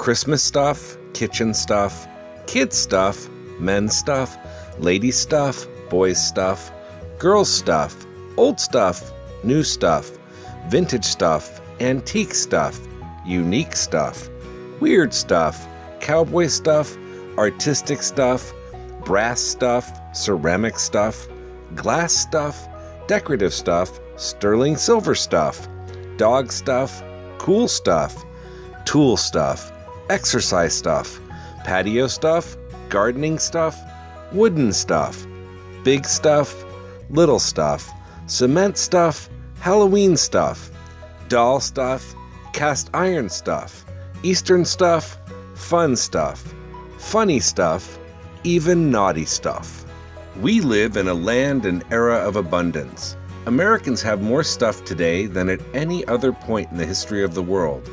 Christmas stuff, kitchen stuff, kids stuff, men's stuff, ladies stuff, boys stuff, girls stuff, old stuff, new stuff, vintage stuff, antique stuff, unique stuff, weird stuff, cowboy stuff, artistic stuff, brass stuff, ceramic stuff, glass stuff, decorative stuff, sterling silver stuff, dog stuff, cool stuff, tool stuff, exercise stuff, patio stuff, gardening stuff, wooden stuff, big stuff, little stuff, cement stuff, Halloween stuff, doll stuff, cast iron stuff, Eastern stuff, fun stuff, funny stuff, even naughty stuff. We live in a land and era of abundance. Americans have more stuff today than at any other point in the history of the world.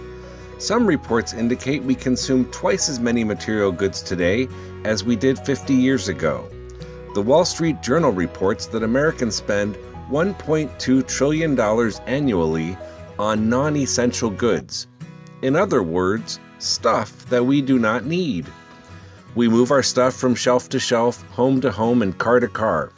Some reports indicate we consume twice as many material goods today as we did 50 years ago. The Wall Street Journal reports that Americans spend $1.2 trillion annually on non-essential goods. In other words, stuff that we do not need. We move our stuff from shelf to shelf, home to home, and car to car.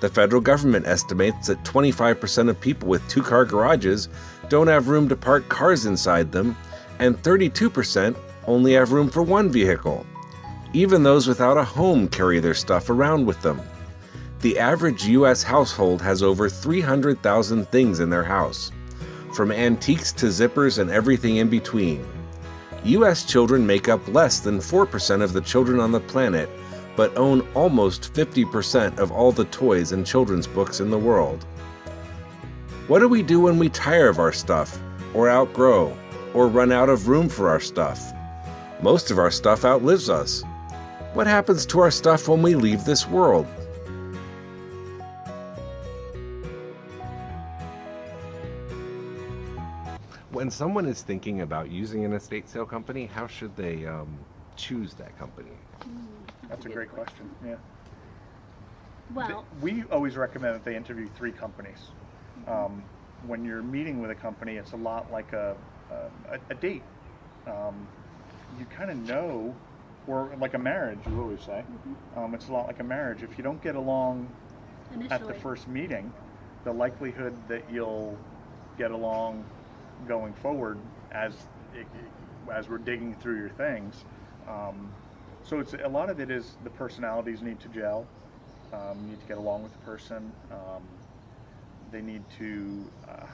The federal government estimates that 25% of people with two-car garages don't have room to park cars inside them, and 32% only have room for one vehicle. Even those without a home carry their stuff around with them. The average U.S. household has over 300,000 things in their house, from antiques to zippers and everything in between. U.S. children make up less than 4% of the children on the planet, but own almost 50% of all the toys and children's books in the world. What do we do when we tire of our stuff, or outgrow, or run out of room for our stuff? Most of our stuff outlives us. What happens to our stuff when we leave this world? When someone is thinking about using an estate sale company, how should they choose that company? That's a great question. Yeah. Well, We always recommend that they interview 3 companies. When you're meeting with a company, it's a lot like a date. You kind of know, or like a marriage, you always say. It's a lot like a marriage. If you don't get along at the initially, first meeting, the likelihood that you'll get along going forward as we're digging through your things. So it's a lot of it is the personalities need to gel. You need to get along with the person. They need to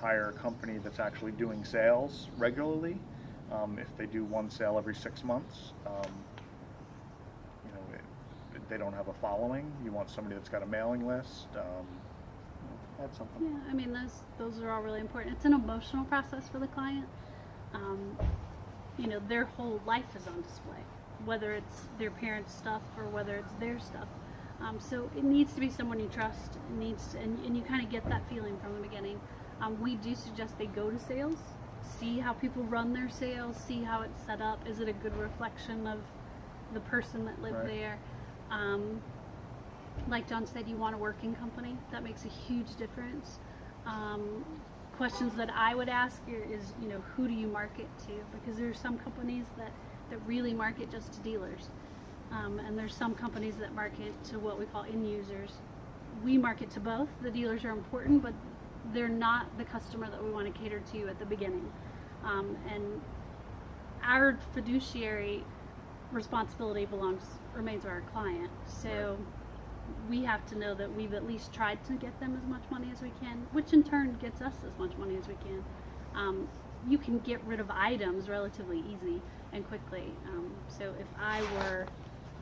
hire a company that's actually doing sales regularly. If they do one sale every 6 months, they don't have a following. You want somebody that's got a mailing list. Add something. yeah, I mean, those are all really important. It's an emotional process for the client. Their whole life is on display, whether it's their parents' stuff or whether it's their stuff. So it needs to be someone you trust. It needs to, and you kind of get that feeling from the beginning. We do suggest they go to sales, see how people run their sales, see how it's set up. Is it a good reflection of the person that lived Right. there? Like John said, you want a working company. That makes a huge difference. Questions that I would ask is, who do you market to? Because there are some companies that really market just to dealers. And there's some companies that market to what we call end users. We market to both. The dealers are important, but they're not the customer that we want to cater to at the beginning. And our fiduciary responsibility remains with our client. So we have to know that we've at least tried to get them as much money as we can, which in turn gets us as much money as we can. You can get rid of items relatively easy and quickly. So if I were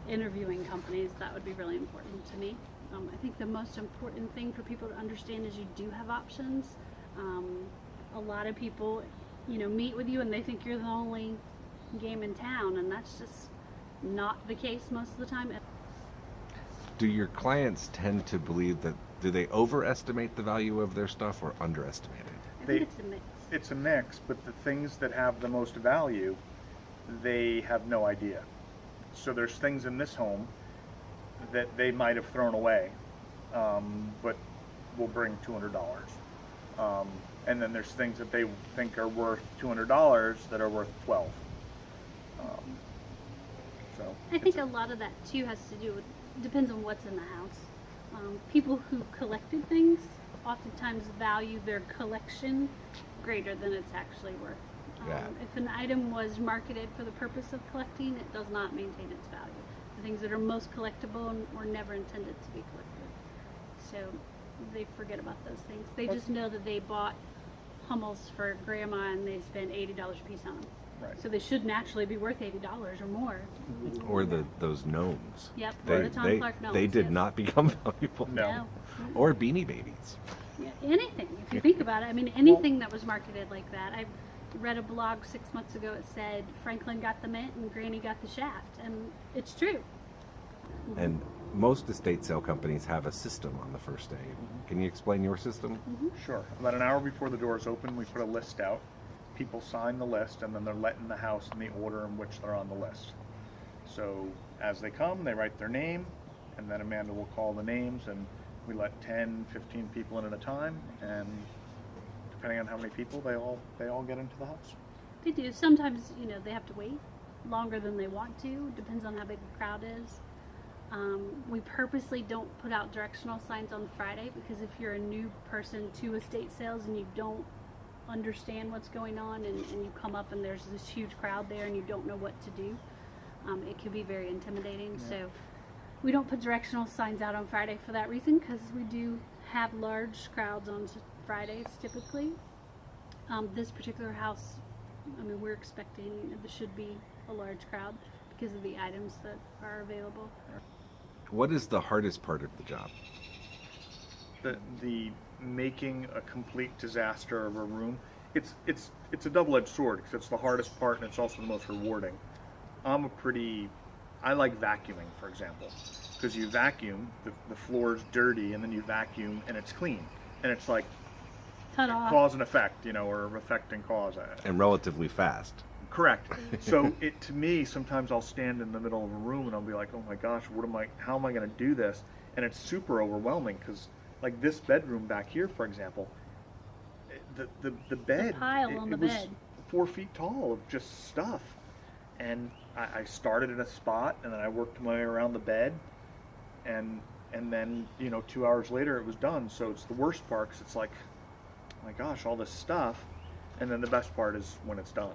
interviewing companies, that would be really important to me. I think the most important thing for people to understand is you do have options. A lot of people, meet with you and they think you're the only game in town, and that's just not the case most of the time. Do your clients tend to believe do they overestimate the value of their stuff or underestimate it? I think it's a mix. It's a mix, but the things that have the most value, they have no idea. So there's things in this home that they might have thrown away, but will bring $200. And then there's things that they think are worth $200 that are worth $12. I think a lot of that too has to do with, depends on what's in the house. People who collected things oftentimes value their collection greater than it's actually worth. Yeah. If an item was marketed for the purpose of collecting, it does not maintain its value. The things that are most collectible were never intended to be collected. So they forget about those things. They just know that they bought Hummels for grandma and they spent $80 a piece on them. Right. So they should naturally be worth $80 or more. Or those gnomes. Yep, They, or the Tom they, Clark gnomes. they did yes. not become valuable. No. Or Beanie Babies. Yeah, anything, if you think about it. I mean, anything that was marketed like that. I read a blog 6 months ago. It said Franklin got the mint and Granny got the shaft, and it's true. And most estate sale companies have a system on the first day. Can you explain your system? Sure. About an hour before the doors open, we put a list out. People sign the list, and then they're let in the house in the order in which they're on the list. So as they come, they write their name, and then Amanda will call the names, and we let 10, 15 people in at a time, and depending on how many people, they all get into the house. They do. Sometimes, they have to wait longer than they want to. Depends on how big the crowd is. We purposely don't put out directional signs on Friday because if you're a new person to estate sales and you don't understand what's going on and you come up and there's this huge crowd there and you don't know what to do, it can be very intimidating. Yeah. So we don't put directional signs out on Friday for that reason because we do have large crowds on Fridays typically. This particular house, we're expecting there should be a large crowd because of the items that are available. What is the hardest part of the job? The making a complete disaster of a room, it's a double-edged sword because it's the hardest part and it's also the most rewarding. I like vacuuming, for example, because you vacuum, the floor's dirty, and then you vacuum and it's clean, and it's like Ta-da! cause and effect, or effect and cause. And relatively fast. Correct. So to me, sometimes I'll stand in the middle of a room and I'll be like, oh my gosh, how am I going to do this? And it's super overwhelming because like this bedroom back here, for example, the bed, pile on the it was bed. 4 feet tall of just stuff. And I started in a spot and then I worked my way around the bed and then, 2 hours later it was done. So it's the worst part because it's like, oh my gosh, all this stuff. And then the best part is when it's done.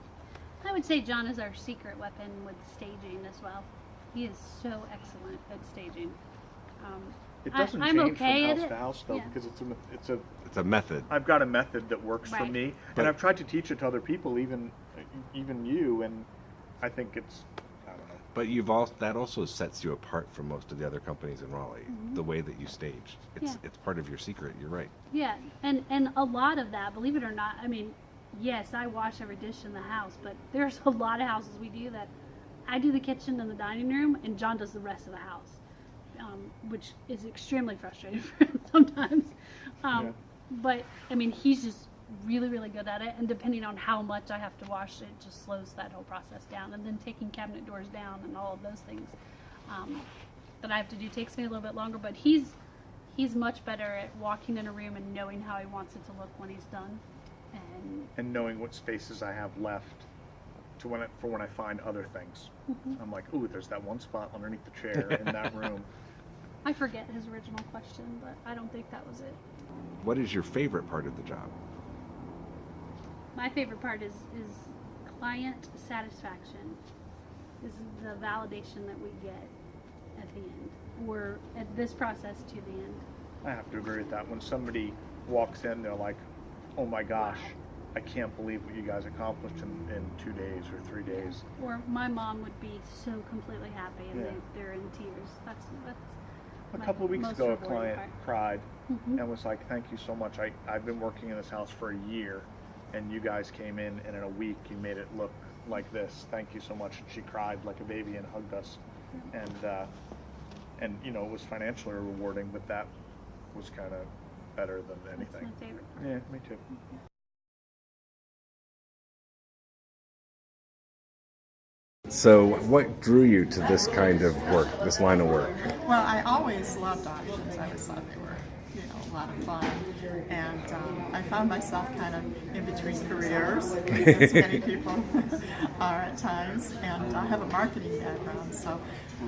I would say John is our secret weapon with staging as well. He is so excellent at staging. It doesn't I'm change okay from at house it. to house though, Yeah. because It's a method. I've got a method that works for Right. me, But- and I've tried to teach it to other people, even you, and I think it's, I don't know. But that also sets you apart from most of the other companies in Raleigh. The way that you stage, Yeah. it's part of your secret. You're right. Yeah, and a lot of that, believe it or not, yes, I wash every dish in the house, but there's a lot of houses we do that I do the kitchen and the dining room, and John does the rest of the house, which is extremely frustrating for him sometimes. Yeah. But he's just really, really good at it, and depending on how much I have to wash, it just slows that whole process down. And then taking cabinet doors down and all of those things that I have to do takes me a little bit longer. But he's much better at walking in a room and knowing how he wants it to look when he's done. And knowing what spaces I have left for when I find other things. I'm like, ooh, there's that one spot underneath the chair in that room. I forget his original question, but I don't think that was it. What is your favorite part of the job? My favorite part is client satisfaction, is the validation that we get at the end, or at this process to the end. I have to agree with that. When somebody walks in, they're like, oh my gosh, I can't believe what you guys accomplished in 2 days or 3 days. Or my mom would be so completely happy and Yeah. they're in tears. That's A my couple of weeks most ago, a rewarding client part. cried Mhm. and was like, thank you so much. I've been working in this house for a year, and you guys came in, and in a week you made it look like this. Thank you so much. And she cried like a baby and hugged us. And it was financially rewarding, but that was kind of better than That's anything. my favorite part. Yeah, me too. So, what drew you to this kind of work, this line of work? Well, I always loved auctions. I always thought they were a lot of fun. And I found myself kind of in between careers, as many people are at times. And I have a marketing background, so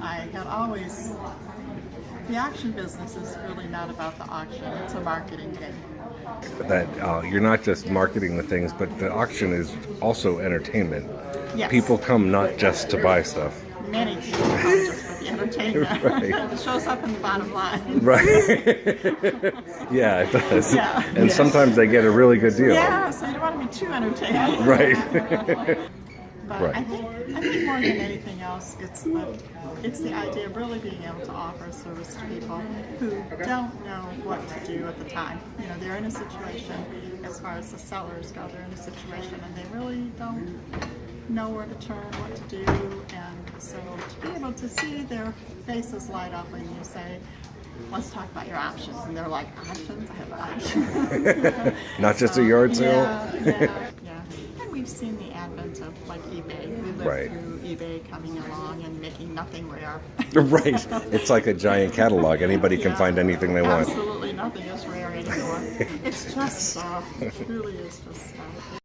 I had always, the auction business is really not about the auction, it's a marketing game. That you're not just marketing the things, but the auction is also entertainment. Yes. People come not just to buy stuff. Many people come just for the entertainment. Right. It shows up in the bottom line. Right. Yeah, it does. Yeah. And Yes. sometimes they get a really good deal. Yeah, so you don't want to be too entertaining. Right. But Right. I think more than anything else, it's the idea of really being able to offer a service to people who don't know what to do at the time. You know, they're in a situation, as far as the sellers go, they're in a situation and they really don't know where to turn, what to do, and so to be able to see their faces light up when you say, let's talk about your options, and they're like, options? I have options. Not just a yard sale. Yeah. And we've seen the advent of like eBay. We lived Right. through eBay coming along and making nothing rare. Right. It's like a giant catalog. Anybody can Yeah. find anything they want. Absolutely nothing is rare anymore. It's just stuff. It really is just stuff.